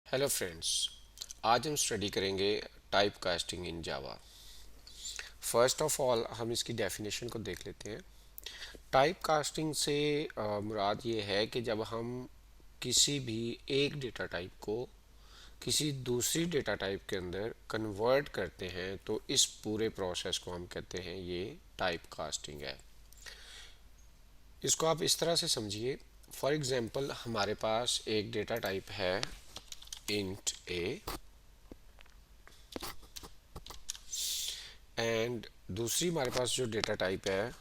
Hello friends. आज हम study करेंगे type casting in Java. First of all हम इसकी डेफिनेशन को देख लेते हैं। टाइप कास्टिंग से मुराद ये है कि जब हम किसी भी एक डेटा टाइप को किसी दूसरी डेटा टाइप के अंदर कन्वर्ट करते हैं तो इस पूरे प्रोसेस को हम कहते हैं ये टाइप कास्टिंग है। इसको आप इस तरह से समझिए। फॉर एग्जांपल हमारे पास एक डेटा टाइप है इंट ए एंड दूसरी हमारे पास जो डेटा टाइप है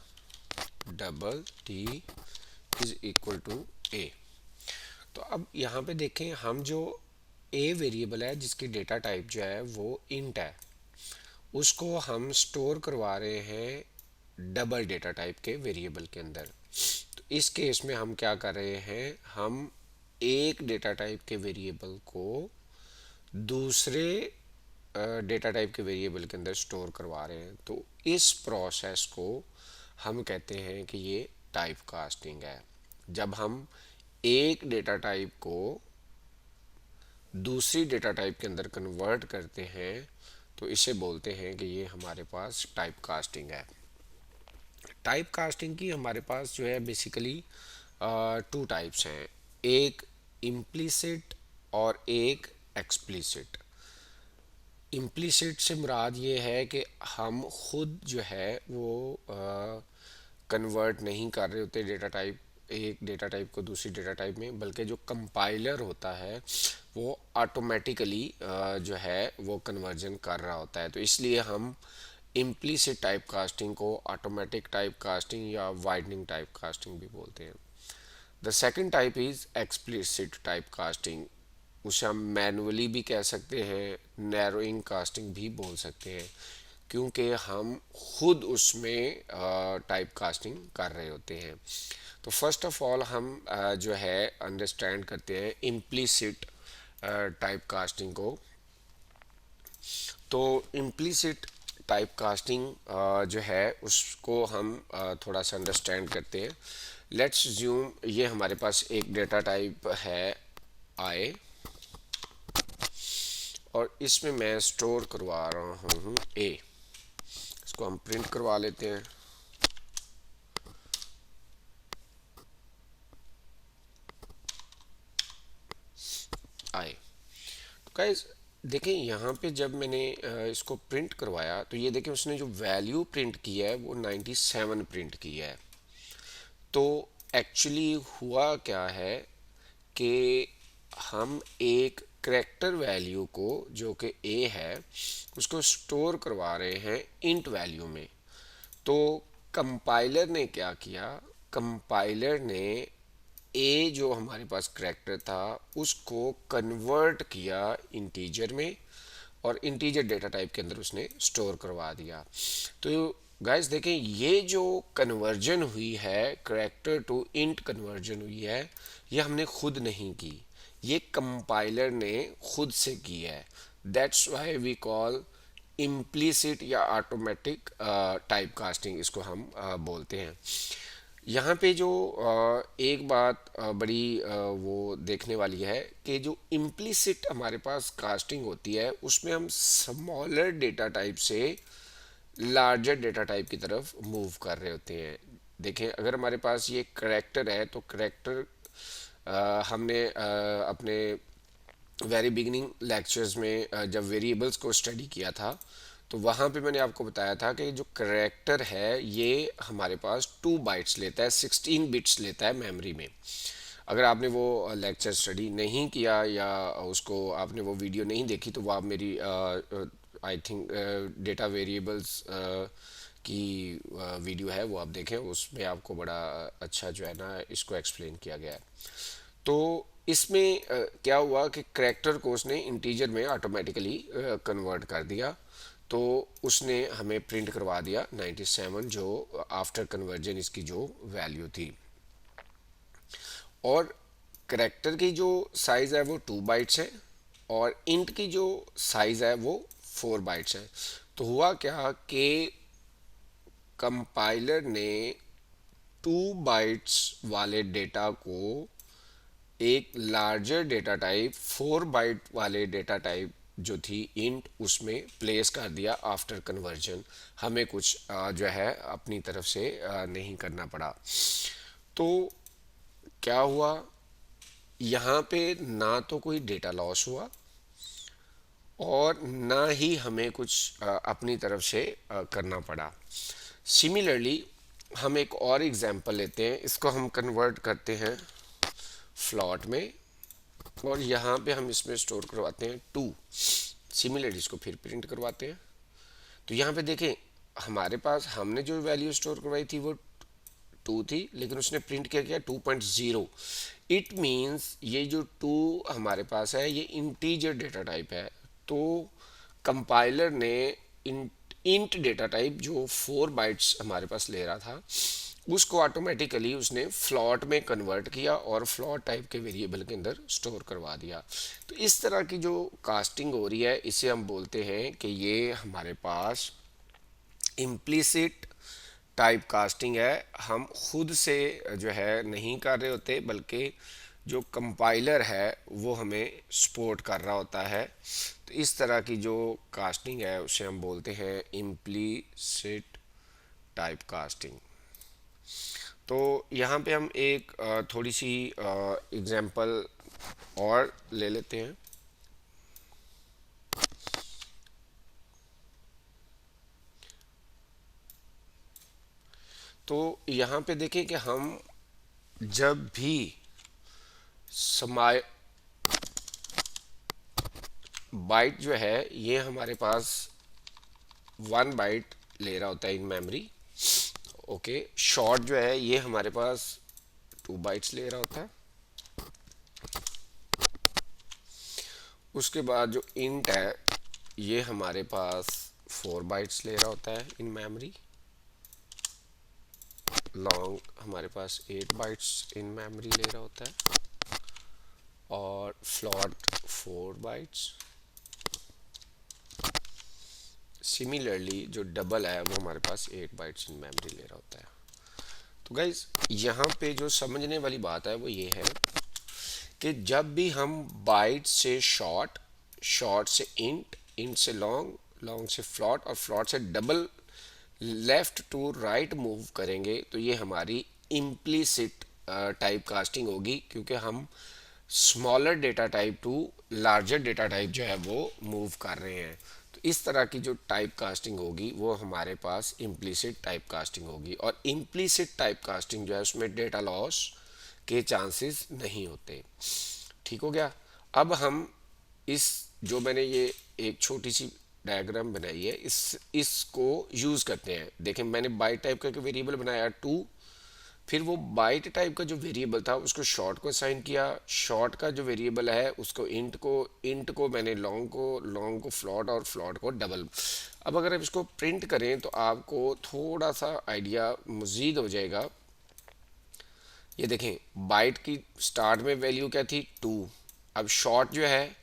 double T is equal to A. तो अब यहाँ पे देखें, हम जो ए वेरिएबल है जिसकी डेटा टाइप जो है वो इंट है, उसको हम स्टोर करवा रहे हैं डबल डेटा टाइप के वेरिएबल के अंदर। तो इस केस में हम क्या कर रहे हैं, हम एक डेटा टाइप के वेरिएबल को दूसरे डेटा टाइप के वेरिएबल के अंदर स्टोर करवा रहे हैं। तो इस प्रोसेस को हम कहते हैं कि ये टाइप कास्टिंग है। जब हम एक डेटा टाइप को दूसरी डेटा टाइप के अंदर कन्वर्ट करते हैं तो इसे बोलते हैं कि ये हमारे पास टाइप कास्टिंग है। टाइप कास्टिंग की हमारे पास जो है बेसिकली टू टाइप्स हैं, एक इम्प्लिसिट और एक एक्सप्लिसिट। इम्प्लिसिट से मुराद ये है कि हम खुद जो है वो कन्वर्ट नहीं कर रहे होते डेटा टाइप, एक डेटा टाइप को दूसरी डेटा टाइप में, बल्कि जो कंपाइलर होता है वो ऑटोमेटिकली जो है वो कन्वर्जन कर रहा होता है। तो इसलिए हम इम्प्लिसिट टाइप कास्टिंग को ऑटोमेटिक टाइप कास्टिंग या वाइडनिंग टाइप कास्टिंग भी बोलते हैं। The second type is explicit type casting. उसे हम मैनुअली भी कह सकते हैं, नैरोइंग कास्टिंग भी बोल सकते हैं, क्योंकि हम खुद उसमें टाइप कास्टिंग कर रहे होते हैं। तो फर्स्ट ऑफ ऑल हम जो है अंडरस्टैंड करते हैं इम्प्लिसिट टाइप कास्टिंग को। तो इम्प्लिसिट टाइप कास्टिंग जो है उसको हम थोड़ा सा अंडरस्टैंड करते हैं। लेट्स ज्यूम ये हमारे पास एक डेटा टाइप है आई, और इसमें मैं स्टोर करवा रहा हूँ ए। इसको हम प्रिंट करवा लेते हैं। आई, तो गाइस देखें यहाँ पे जब मैंने इसको प्रिंट करवाया तो ये देखें उसने जो वैल्यू प्रिंट की है वो 97 प्रिंट की है। तो एक्चुअली हुआ क्या है कि हम एक करेक्टर वैल्यू को जो कि ए है उसको स्टोर करवा रहे हैं इंट वैल्यू में। तो कंपाइलर ने क्या किया, कंपाइलर ने ए जो हमारे पास करेक्टर था उसको कन्वर्ट किया इंटीजर में, और इंटीजर डेटा टाइप के अंदर उसने स्टोर करवा दिया। तो गाइस देखें, ये जो कन्वर्जन हुई है, करेक्टर टू इंट कन्वर्जन हुई है, ये हमने खुद नहीं की, ये कंपाइलर ने खुद से की है। That's why we call implicit या ऑटोमेटिक टाइप कास्टिंग, इसको हम बोलते हैं। यहाँ पे जो एक बात बड़ी वो देखने वाली है कि जो इम्प्लिसिट हमारे पास कास्टिंग होती है उसमें हम स्मॉलर डेटा टाइप से लार्जर डेटा टाइप की तरफ मूव कर रहे होते हैं। देखें, अगर हमारे पास ये करेक्टर है तो करेक्टर हमने अपने वेरी बिगिनिंग लेक्चर्स में जब वेरिएबल्स को स्टडी किया था तो वहाँ पे मैंने आपको बताया था कि जो करेक्टर है ये हमारे पास 2 बाइट्स लेता है, 16 बिट्स लेता है मेमोरी में। अगर आपने वो लेक्चर स्टडी नहीं किया या उसको आपने वो वीडियो नहीं देखी तो वो आप मेरी आई थिंक डेटा वेरिएबल्स की वीडियो है वो आप देखें, उसमें आपको बड़ा अच्छा जो है ना इसको एक्सप्लेन किया गया है। तो इसमें क्या हुआ कि करेक्टर को उसने इंटीजर में ऑटोमेटिकली कन्वर्ट कर दिया। तो उसने हमें प्रिंट करवा दिया 97 जो आफ्टर कन्वर्जन इसकी जो वैल्यू थी। और करेक्टर की जो साइज़ है वो 2 बाइट्स है और इंट की जो साइज़ है वो 4 बाइट्स है। तो हुआ क्या कि कंपाइलर ने 2 बाइट्स वाले डेटा को एक लार्जर डेटा टाइप 4 बाइट वाले डेटा टाइप जो थी इंट उसमें प्लेस कर दिया आफ्टर कन्वर्जन। हमें कुछ जो है अपनी तरफ से नहीं करना पड़ा। तो क्या हुआ, यहाँ पे ना तो कोई डेटा लॉस हुआ और ना ही हमें कुछ अपनी तरफ से करना पड़ा। सिमिलरली हम एक और एग्जांपल लेते हैं, इसको हम कन्वर्ट करते हैं फ्लॉट में और यहाँ पे हम इसमें स्टोर करवाते हैं 2। सिमिलरली इसको फिर प्रिंट करवाते हैं। तो यहाँ पे देखें, हमारे पास हमने जो वैल्यू स्टोर करवाई थी वो 2 थी, लेकिन उसने प्रिंट क्या किया 2.0। इट मीन्स ये जो 2 हमारे पास है ये इंटीजर डेटा टाइप है। तो कंपाइलर ने इंट डेटा टाइप जो 4 बाइट्स हमारे पास ले रहा था उसको ऑटोमेटिकली उसने फ्लॉट में कन्वर्ट किया और फ्लॉट टाइप के वेरिएबल के अंदर स्टोर करवा दिया। तो इस तरह की जो कास्टिंग हो रही है इसे हम बोलते हैं कि ये हमारे पास इम्प्लिसिट टाइप कास्टिंग है। हम खुद से जो है नहीं कर रहे होते, बल्कि जो कंपाइलर है वो हमें सपोर्ट कर रहा होता है। तो इस तरह की जो कास्टिंग है उसे हम बोलते हैं इम्प्लिसिट टाइप कास्टिंग। तो यहाँ पे हम एक थोड़ी सी एग्जांपल और ले लेते हैं। तो यहाँ पे देखें कि हम जब भी समाय बाइट जो है ये हमारे पास 1 बाइट ले रहा होता है इन मेमोरी। ओके, शॉर्ट जो है ये हमारे पास 2 बाइट्स ले रहा होता है। उसके बाद जो इंट है ये हमारे पास 4 बाइट्स ले रहा होता है इन मेमोरी। लॉन्ग हमारे पास 8 बाइट्स इन मेमोरी ले रहा होता है और फ्लॉट 4 बाइट्स। सिमिलरली जो डबल है वो हमारे पास 8 बाइट्स इन मेमोरी ले रहा होता है। तो गाइज यहाँ पे जो समझने वाली बात है वो ये है कि जब भी हम बाइट से शॉर्ट, शॉर्ट से इंट, इंट से लॉन्ग, लॉन्ग से फ्लॉट और फ्लॉट से double left to right move करेंगे तो ये हमारी इम्प्लिसिट टाइप कास्टिंग होगी, क्योंकि हम smaller data type two larger data type जो है वो मूव कर रहे हैं। तो इस तरह की जो टाइप कास्टिंग होगी वो हमारे पास इम्प्लिसिट टाइप कास्टिंग होगी। और इम्प्लिसिट टाइप कास्टिंग जो है उसमें डेटा लॉस के चांसेस नहीं होते। ठीक हो गया। अब हम इस जो मैंने ये एक छोटी सी डायग्राम बनाई है इसको यूज़ करते हैं। देखें, मैंने बाइट टाइप का वेरिएबल बनाया 2, फिर वो बाइट टाइप का जो वेरिएबल था उसको शॉर्ट को असाइन किया, शॉर्ट का जो वेरिएबल है उसको इंट को मैंने लॉन्ग को फ्लॉट और फ्लॉट को डबल। अब अगर आप इसको प्रिंट करें तो आपको थोड़ा सा आइडिया मज़ीद हो जाएगा। ये देखें, बाइट की स्टार्ट में वैल्यू क्या थी 2। अब शॉर्ट जो है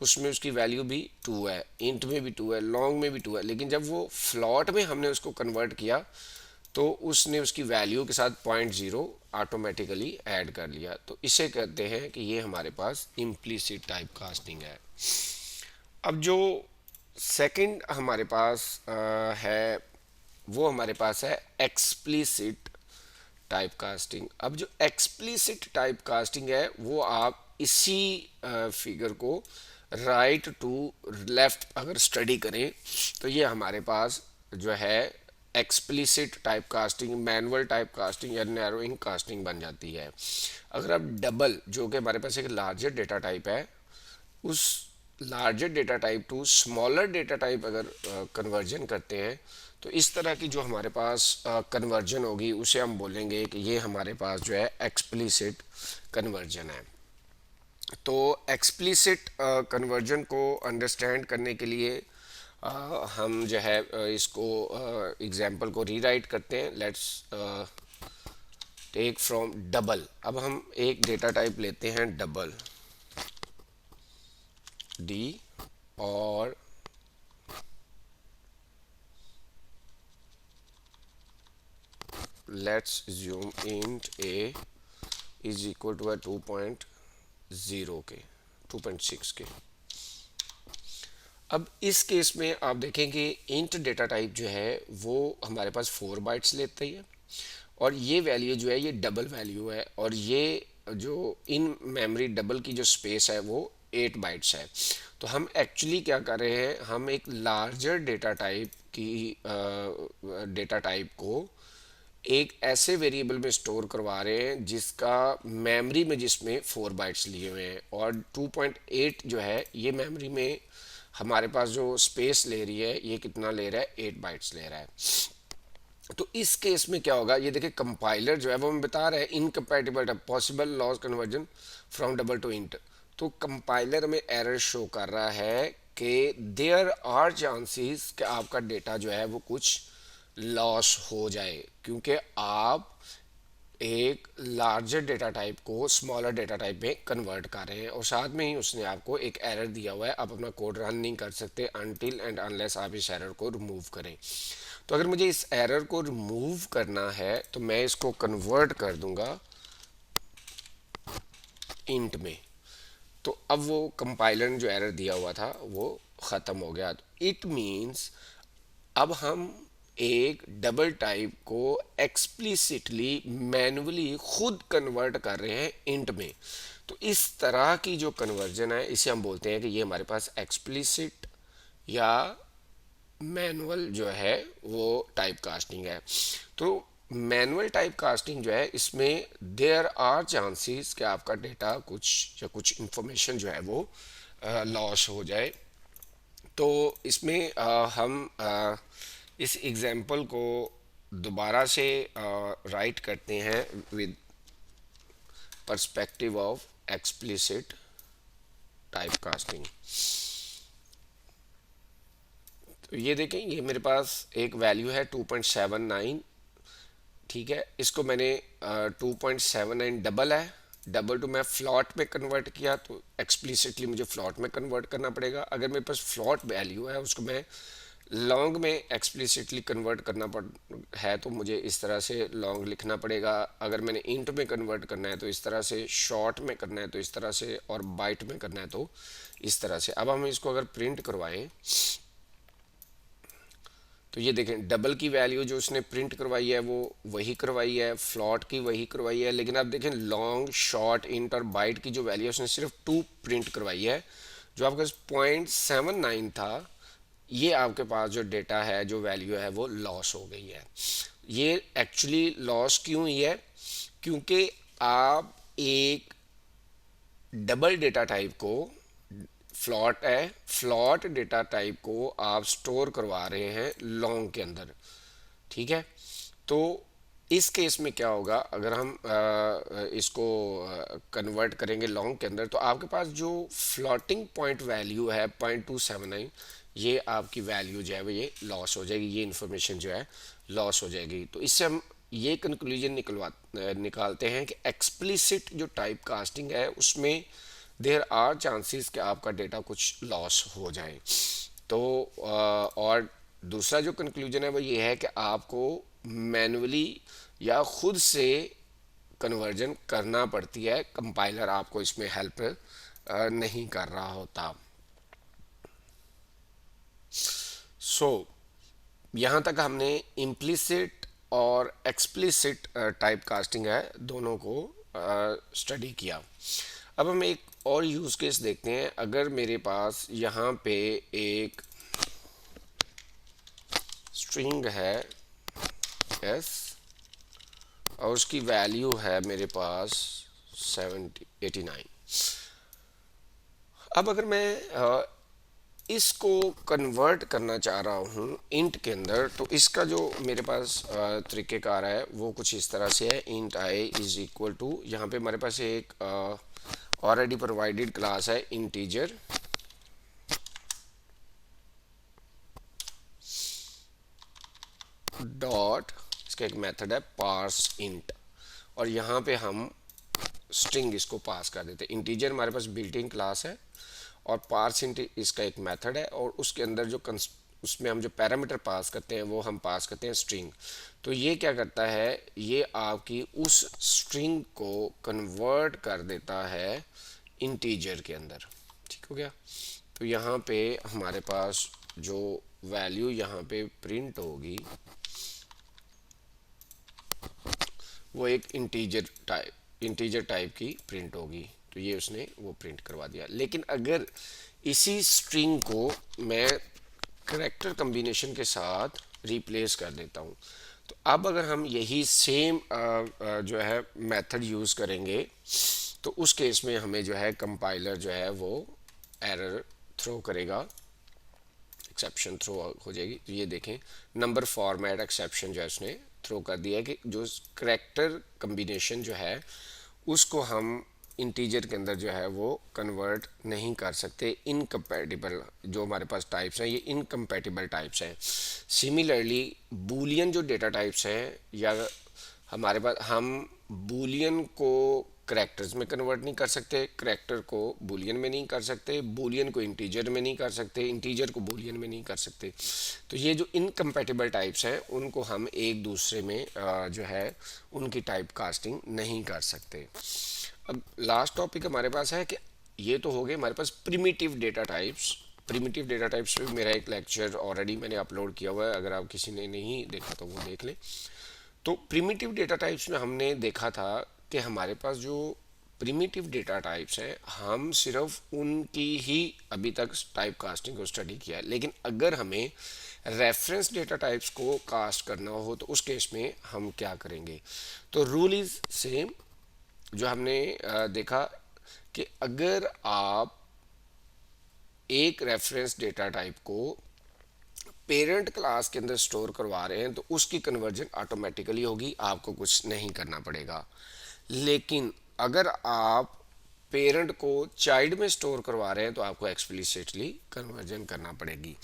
उसमें उसकी वैल्यू भी 2 है, इंट में भी 2 है, लॉन्ग में भी 2 है, लेकिन जब वो फ्लॉट में हमने उसको कन्वर्ट किया तो उसने उसकी वैल्यू के साथ 0.0 ऑटोमेटिकली ऐड कर लिया। तो इसे कहते हैं कि ये हमारे पास इम्प्लिसिट टाइप कास्टिंग है। अब जो सेकंड हमारे पास है वो हमारे पास है एक्सप्लिसिट टाइप कास्टिंग। अब जो एक्सप्लिसिट टाइप कास्टिंग है वो आप इसी फिगर को राइट टू लेफ्ट अगर स्टडी करें तो ये हमारे पास जो है explicit type casting, manual type casting या नैरोइंग कास्टिंग बन जाती है। अगर आप डबल जो कि हमारे पास एक लार्जर डेटा टाइप है उस larger data type two smaller data type अगर कन्वर्जन करते हैं तो इस तरह की जो हमारे पास कन्वर्जन होगी उसे हम बोलेंगे कि ये हमारे पास जो है एक्सप्लिसिट कन्वर्जन है। तो एक्सप्लिसिट कन्वर्जन को अंडरस्टैंड करने के लिए हम जो है इसको एग्जांपल को रीराइट करते हैं। Let's take from double. अब हम एक डेटा टाइप लेते हैं डबल डी और let's assume int a is equal to a 2.0 0 के, 2.6 के। अब इस केस में आप देखें कि इंट डेटा टाइप जो है वो हमारे पास 4 बाइट्स लेती है, और ये वैल्यू जो है ये डबल वैल्यू है, और ये जो इन मेमोरी डबल की जो स्पेस है वो 8 बाइट्स है। तो हम एक्चुअली क्या कर रहे हैं, हम एक लार्जर डेटा टाइप की डेटा टाइप को एक ऐसे वेरिएबल में स्टोर करवा रहे हैं जिसका मेमोरी में, जिसमें 4 बाइट्स लिए हुए हैं, और 2.8 जो है ये मेमोरी में हमारे पास जो स्पेस ले रही है ये कितना ले रहा है, 8 बाइट्स ले रहा है। तो इस केस में क्या होगा, ये देखिए कंपाइलर जो है वो हमें बता रहा है incompatible possible loss conversion from double two int. तो कंपाइलर में एरर शो कर रहा है कि देयर आर चांसेस कि आपका डेटा जो है वो कुछ लॉस हो जाए, क्योंकि आप एक लार्जर डेटा टाइप को स्मॉलर डेटा टाइप में कन्वर्ट कर रहे हैं, और साथ में ही उसने आपको एक एरर दिया हुआ है, आप अपना कोड रन नहीं कर सकते अनटिल एंड अनलेस आप इस एरर को रिमूव करें। तो अगर मुझे इस एरर को रिमूव करना है तो मैं इसको कन्वर्ट कर दूंगा इंट में। तो अब वो कंपाइलर ने जो एरर दिया हुआ था वो ख़त्म हो गया। तो इट मीन्स अब हम एक डबल टाइप को एक्सप्लिसिटली मैन्युअली खुद कन्वर्ट कर रहे हैं इंट में। तो इस तरह की जो कन्वर्जन है इसे हम बोलते हैं कि ये हमारे पास एक्सप्लिसिट या मैनुअल जो है वो टाइप कास्टिंग है। तो मैनुअल टाइप कास्टिंग जो है इसमें देयर आर चांसेस कि आपका डेटा कुछ या कुछ इंफॉर्मेशन जो है वो लॉस हो जाए। तो इसमें हम इस एग्जांपल को दोबारा से राइट करते हैं with perspective of explicit type casting. तो ये देखें, ये मेरे पास एक वैल्यू है 2.79, ठीक है। इसको मैंने 2.79 डबल है, डबल टू मैं फ्लॉट में कन्वर्ट किया, तो एक्सप्लिसिटली मुझे फ्लॉट में कन्वर्ट करना पड़ेगा। अगर मेरे पास फ्लॉट वैल्यू है उसको मैं लॉन्ग में एक्सप्लिसिटली कन्वर्ट करना पड़ है तो मुझे इस तरह से लॉन्ग लिखना पड़ेगा। अगर मैंने इंट में कन्वर्ट करना है तो इस तरह से, शॉर्ट में करना है तो इस तरह से, और बाइट में करना है तो इस तरह से। अब हम इसको अगर प्रिंट करवाएं तो ये देखें डबल की वैल्यू जो उसने प्रिंट करवाई है वो वही करवाई है, फ्लॉट की वही करवाई है, लेकिन आप देखें लॉन्ग, शॉर्ट, इंट और बाइट की जो वैल्यू है उसने सिर्फ 2 प्रिंट करवाई है। जो आपके पास 0.79 था, ये आपके पास जो डेटा है, जो वैल्यू है वो लॉस हो गई है। ये एक्चुअली लॉस क्यों हुई है, क्योंकि आप एक डबल डेटा टाइप को, फ्लॉट है, फ्लॉट डेटा टाइप को आप स्टोर करवा रहे हैं लॉन्ग के अंदर, ठीक है। तो इस केस में क्या होगा, अगर हम इसको कन्वर्ट करेंगे लॉन्ग के अंदर, तो आपके पास जो फ्लोटिंग पॉइंट वैल्यू है 0.279, ये आपकी वैल्यू जो है वो ये लॉस हो जाएगी, ये इंफॉर्मेशन जो है लॉस हो जाएगी। तो इससे हम ये कंक्लूजन निकालते हैं कि एक्सप्लिसिट जो टाइप कास्टिंग है उसमें देयर आर चांसेस कि आपका डेटा कुछ लॉस हो जाए। तो और दूसरा जो कंक्लूजन है वो ये है कि आपको मैन्युअली या खुद से कन्वर्जन करना पड़ती है, कंपाइलर आपको इसमें हेल्प नहीं कर रहा होता। सो यहाँ तक हमने इम्प्लिसिट और एक्सप्लिसिट टाइप कास्टिंग है दोनों को स्टडी किया। अब हम एक और यूज़ केस देखते हैं। अगर मेरे पास यहाँ पे एक स्ट्रिंग है एस और उसकी वैल्यू है मेरे पास 89। अब अगर मैं इसको कन्वर्ट करना चाह रहा हूँ इंट के अंदर, तो इसका जो मेरे पास तरीक़ेकार है वो कुछ इस तरह से है। Int I is equal to, यहाँ पे हमारे पास एक ऑलरेडी प्रोवाइडेड क्लास है इंटीजर, डॉट, इसका एक मेथड है पार्स इंट, और यहाँ पे हम स्ट्रिंग इसको पास कर देते हैं। इंटीजर हमारे पास बिल्ट इन क्लास है और पार्स इंट इसका एक मेथड है, और उसके अंदर जो उसमें हम जो पैरामीटर पास करते हैं वो हम पास करते हैं स्ट्रिंग। तो ये क्या करता है, ये आपकी उस स्ट्रिंग को कन्वर्ट कर देता है इंटीजर के अंदर। ठीक हो गया। तो यहाँ पे हमारे पास जो वैल्यू यहाँ पे प्रिंट होगी वो एक इंटीजर टाइप की प्रिंट होगी। तो ये उसने वो प्रिंट करवा दिया। लेकिन अगर इसी स्ट्रिंग को मैं करेक्टर कम्बिनेशन के साथ रिप्लेस कर देता हूँ, तो अब अगर हम यही सेम जो है मेथड यूज़ करेंगे तो उस केस में हमें जो है कंपाइलर जो है वो एरर थ्रो करेगा, एक्सेप्शन थ्रो हो जाएगी। तो ये देखें, नंबर फॉर्मेट एक्सेप्शन जो है उसने थ्रो कर दिया है कि जो करेक्टर कम्बिनेशन जो है उसको हम इंटीजर के अंदर जो है वो कन्वर्ट नहीं कर सकते। इनकम्पैटिबल जो हमारे पास टाइप्स हैं ये इनकम्पैटिबल टाइप्स हैं। सिमिलरली बूलियन जो डेटा टाइप्स हैं या हमारे पास, हम बूलियन को करेक्टर्स में कन्वर्ट नहीं कर सकते, करेक्टर को बूलियन में नहीं कर सकते, बूलियन को इंटीजर में नहीं कर सकते, इंटीजर को बूलियन में नहीं कर सकते। तो ये जो इनकम्पैटिबल टाइप्स हैं उनको हम एक दूसरे में जो है उनकी टाइप कास्टिंग नहीं कर सकते। अब लास्ट टॉपिक हमारे पास है कि ये तो हो गए हमारे पास primitive data types. Primitive data types पे मेरा एक लेक्चर ऑलरेडी मैंने अपलोड किया हुआ है, अगर आप किसी ने नहीं देखा तो वो देख लें। तो प्रिमिटिव डेटा टाइप्स में हमने देखा था कि हमारे पास जो प्रिमिटिव डेटा टाइप्स हैं हम सिर्फ उनकी ही अभी तक टाइप कास्टिंग को स्टडी किया है। लेकिन अगर हमें रेफरेंस डेटा टाइप्स को कास्ट करना हो तो उस केस में हम क्या करेंगे। तो रूल इज सेम जो हमने देखा कि अगर आप एक रेफरेंस डेटा टाइप को पेरेंट क्लास के अंदर स्टोर करवा रहे हैं तो उसकी कन्वर्जन ऑटोमेटिकली होगी, आपको कुछ नहीं करना पड़ेगा। लेकिन अगर आप पेरेंट को चाइल्ड में स्टोर करवा रहे हैं तो आपको एक्सप्लिसिटली कन्वर्जन करना पड़ेगी।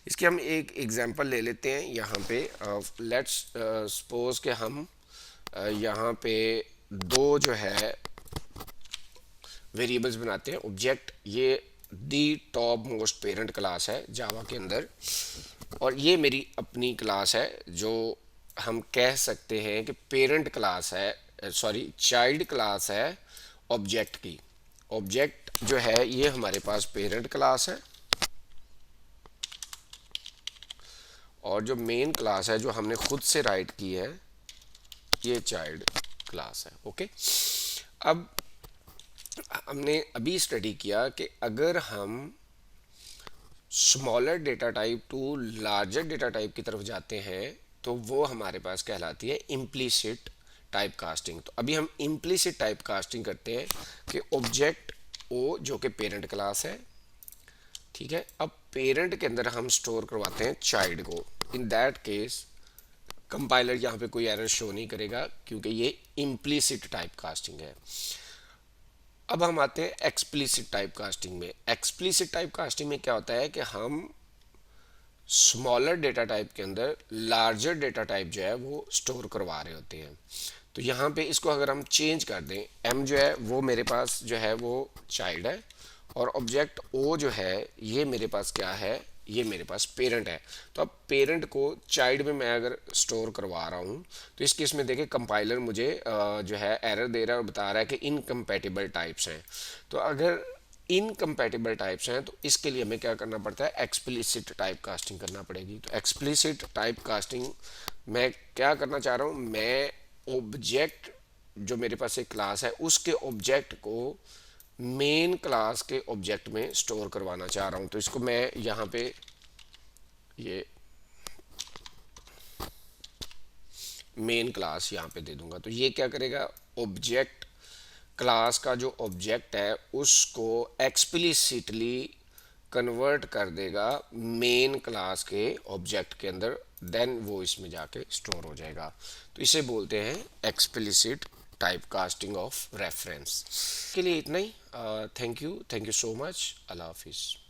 इसकी हम एक एग्जांपल ले लेते हैं। यहाँ पे लेट्स सपोज कि हम यहाँ पे दो जो है वेरिएबल्स बनाते हैं। ऑब्जेक्ट ये दी टॉप मोस्ट पेरेंट क्लास है जावा के अंदर, और ये मेरी अपनी क्लास है जो हम कह सकते हैं कि पेरेंट क्लास है, सॉरी चाइल्ड क्लास है ऑब्जेक्ट की। ऑब्जेक्ट जो है ये हमारे पास पेरेंट क्लास है और जो मेन क्लास है जो हमने खुद से राइट की है ये चाइल्ड क्लास है। ओके, अब हमने अभी स्टडी किया कि अगर हम smaller data type two larger data type की तरफ जाते हैं तो वो हमारे पास कहलाती है इम्प्लिसिट टाइप कास्टिंग। तो अभी हम इम्प्लिसिट टाइप कास्टिंग करते हैं कि ऑब्जेक्ट ओ जो कि पेरेंट क्लास है, ठीक है, अब पेरेंट के अंदर हम स्टोर करवाते हैं चाइल्ड को। इन दैट केस कंपाइलर यहाँ पे कोई एरर शो नहीं करेगा क्योंकि ये इम्प्लिसिट टाइप कास्टिंग है। अब हम आते हैं एक्सप्लिसिट टाइप कास्टिंग में। एक्सप्लिसिट टाइप कास्टिंग में क्या होता है कि हम स्मॉलर डेटा टाइप के अंदर लार्जर डेटा टाइप जो है वो स्टोर करवा रहे होते हैं। तो यहाँ पे इसको अगर हम चेंज कर दें, एम जो है वो मेरे पास जो है वो चाइल्ड है और ऑब्जेक्ट ओ जो है ये मेरे पास क्या है, ये मेरे पास पेरेंट है। तो अब पेरेंट को चाइल्ड में मैं अगर स्टोर करवा रहा हूँ तो इस केस में देखिए कंपाइलर मुझे जो है एरर दे रहा है और बता रहा है कि इनकम्पैटिबल टाइप्स हैं। तो अगर इनकम्पैटिबल टाइप्स हैं तो इसके लिए हमें क्या करना पड़ता है, एक्सप्लिसिट टाइप कास्टिंग करना पड़ेगी। तो एक्सप्लिसिट टाइप कास्टिंग मैं क्या करना चाह रहा हूँ, मैं ऑब्जेक्ट जो मेरे पास एक क्लास है उसके ऑब्जेक्ट को मेन क्लास के ऑब्जेक्ट में स्टोर करवाना चाह रहा हूँ। तो इसको मैं यहाँ पे ये मेन क्लास यहाँ पे दे दूंगा। तो ये क्या करेगा, ऑब्जेक्ट क्लास का जो ऑब्जेक्ट है उसको एक्सप्लिसिटली कन्वर्ट कर देगा मेन क्लास के ऑब्जेक्ट के अंदर, देन वो इसमें जाके स्टोर हो जाएगा। तो इसे बोलते हैं explicit type casting of reference. के लिए इतना ही। Thank you so much. अल्लाह हाफिज़।